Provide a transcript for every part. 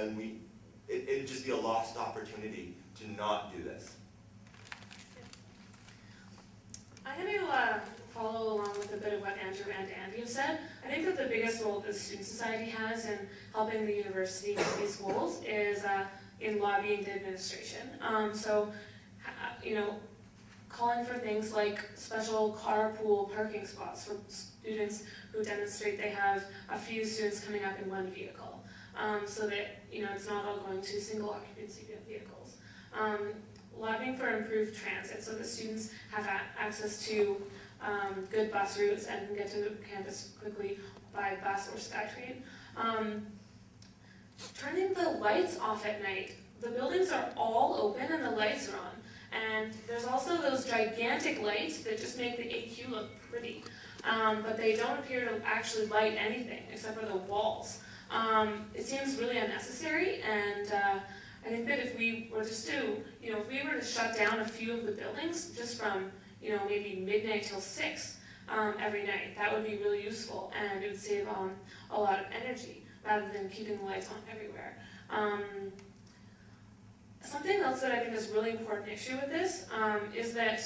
then it'd just be a lost opportunity to not do this. I'm going to follow along with a bit of what Andrew and Andy have said. I think that the biggest role that the Student Society has in helping the university meet these goals is in lobbying the administration. Calling for things like special carpool parking spots for students who demonstrate they have a few students coming up in one vehicle, so that it's not all going to single occupancy vehicles. Lobbying for improved transit so that students have access to good bus routes and can get to campus quickly by bus or SkyTrain. Turning the lights off at night. The buildings are all open and the lights are on. And there's also those gigantic lights that just make the AQ look pretty. But they don't appear to actually light anything except for the walls. It seems really unnecessary, and I think that if we were just to, if we were to shut down a few of the buildings just from, maybe midnight till 6 every night, that would be really useful, and it would save a lot of energy rather than keeping the lights on everywhere. Something else that I think is a really important issue with this is that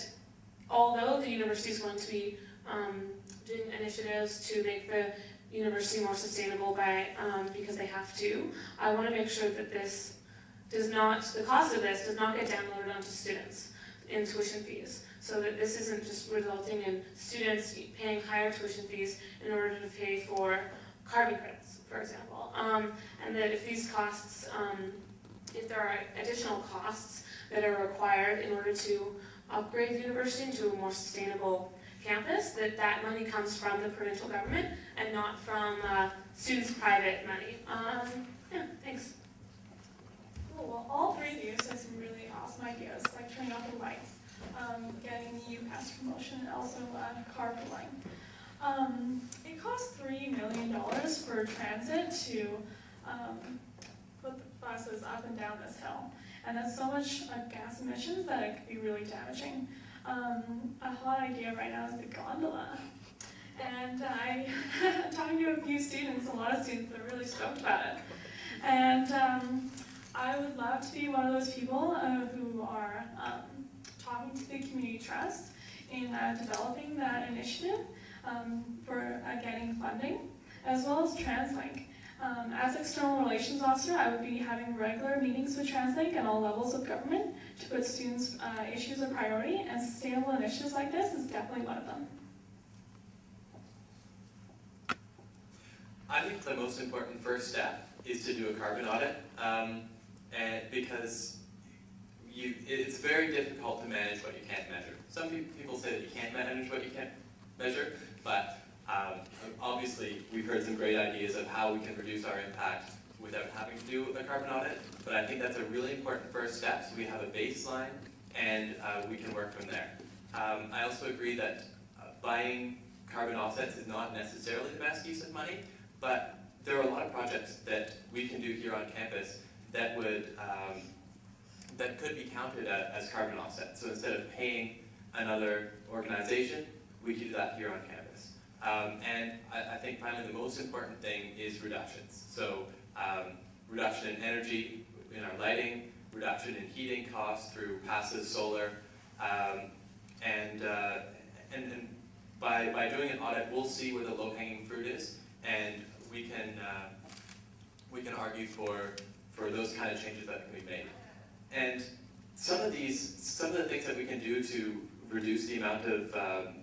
although the university is going to be doing initiatives to make the university more sustainable because they have to, I want to make sure that this the cost of this does not get downloaded onto students in tuition fees, so that this isn't just resulting in students paying higher tuition fees in order to pay for carbon credits, for example. And that if these costs, if there are additional costs that are required in order to upgrade the university into a more sustainable campus, that money comes from the provincial government and not from students' private money. Yeah, thanks. Cool. Well, all three of you said some really awesome ideas, like turning off the lights, getting the UPass promotion, and also carpooling. It costs $3 million for transit to put the buses up and down this hill. And that's so much gas emissions that it could be really damaging. A hot idea right now is the gondola. And I'm talking to a few students, a lot of students that are really stoked about it. And I would love to be one of those people who are talking to the community trust in developing that initiative for getting funding, as well as TransLink. As External Relations Officer, I would be having regular meetings with TransLink at all levels of government to put students' issues a priority, and sustainable initiatives like this is definitely one of them. I think the most important first step is to do a carbon audit, and because it's very difficult to manage what you can't measure. Some people say that you can't manage what you can't measure, but obviously we've heard some great ideas of how we can reduce our impact without having to do a carbon audit, but I think that's a really important first step, so we have a baseline and we can work from there. I also agree that buying carbon offsets is not necessarily the best use of money, but there are a lot of projects that we can do here on campus that could be counted as carbon offsets. So instead of paying another organization, we can do that here on campus. And I think finally the most important thing is reductions. So reduction in energy in our lighting, reduction in heating costs through passive solar, and by doing an audit, we'll see where the low-hanging fruit is, and we can argue for those kind of changes that can be made. And some of the things that we can do to reduce the amount of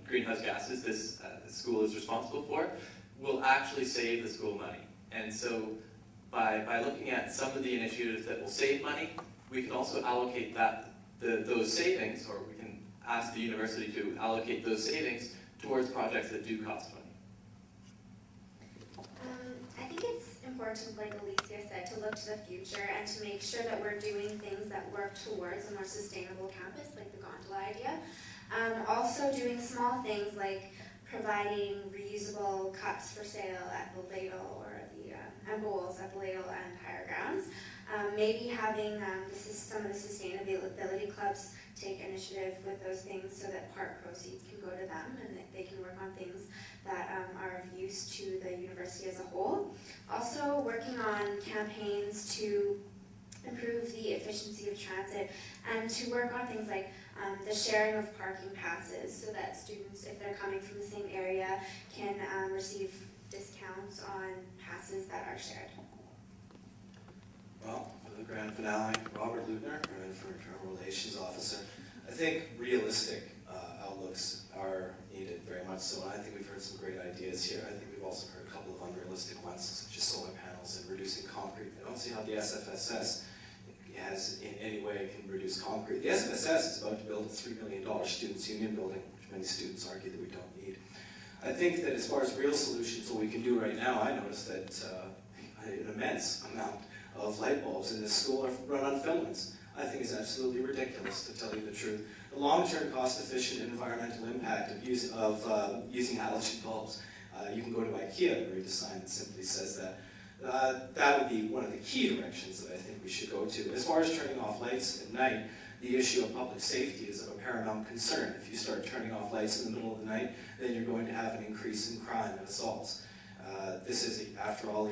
greenhouse gases this school is responsible for will actually save the school money. And so by looking at some of the initiatives that will save money, we can also allocate those savings, or we can ask the university to allocate those savings towards projects that do cost money. I think it's important, like Alicia said, to look to the future and to make sure that we're doing things that work towards a more sustainable campus, like the gondola idea. Also doing small things like providing reusable cups for sale at the ladle, or and bowls at the ladle and higher grounds. Maybe having some of the sustainability clubs take initiative with those things so that park proceeds can go to them and that they can work on things that are of use to the university as a whole. Also working on campaigns to improve the efficiency of transit and to work on things like the sharing of parking passes so that students, if they're coming from the same area, can receive discounts on passes that are shared. Well, for the grand finale, Robert Lutner, I'm in for Internal Relations Officer. I think realistic outlooks are needed very much so, and I think we've heard some great ideas here. I think we've also heard a couple of unrealistic ones, such as solar panels and reducing concrete. I don't see how the SFSS has in any way can reduce concrete. The SFSS is about to build a $3 million students' union building, which many students argue that we don't need. I think that as far as real solutions, what we can do right now, I noticed that an immense amount of light bulbs in this school are run on filaments. I think it's absolutely ridiculous, to tell you the truth. The long-term cost-efficient environmental impact of using halogen bulbs, you can go to IKEA and read a sign that simply says that. That would be one of the key directions that I think we should go to. As far as turning off lights at night, the issue of public safety is of a paramount concern. If you start turning off lights in the middle of the night, then you're going to have an increase in crime and assaults. This is, after all,